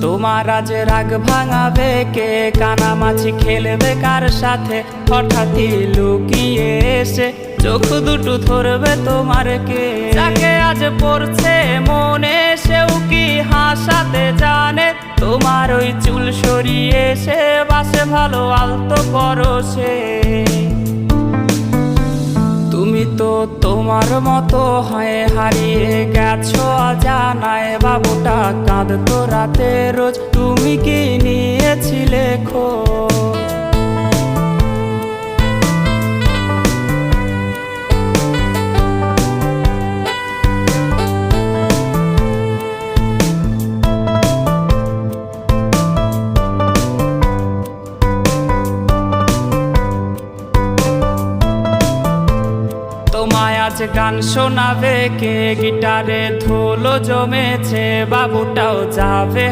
তোমার আজ রাগ ভাঙাবে কে, কানামাছি খেলবে কার সাথে, হঠাৎই লুকিয়ে এসে চোখ দুটো ধরবে তোমার কে। যাকে আজ পড়ছে মনে সেও কি হাসাতে জানে, তোমার ওই চুল সরিয়ে সে বাসে ভালো আলতো পরশে। তুমি তো তোমার মতো হয়ে হারিয়ে গেছো অজানায়, বাবুটা কাঁদতো রাতে রোজ, তুমি কি নিয়েছিলে খোঁজ? তোমায় আজ গান শোনাবে কে, গিটারে ধুলো জমেছে, বাবুটাও যাবে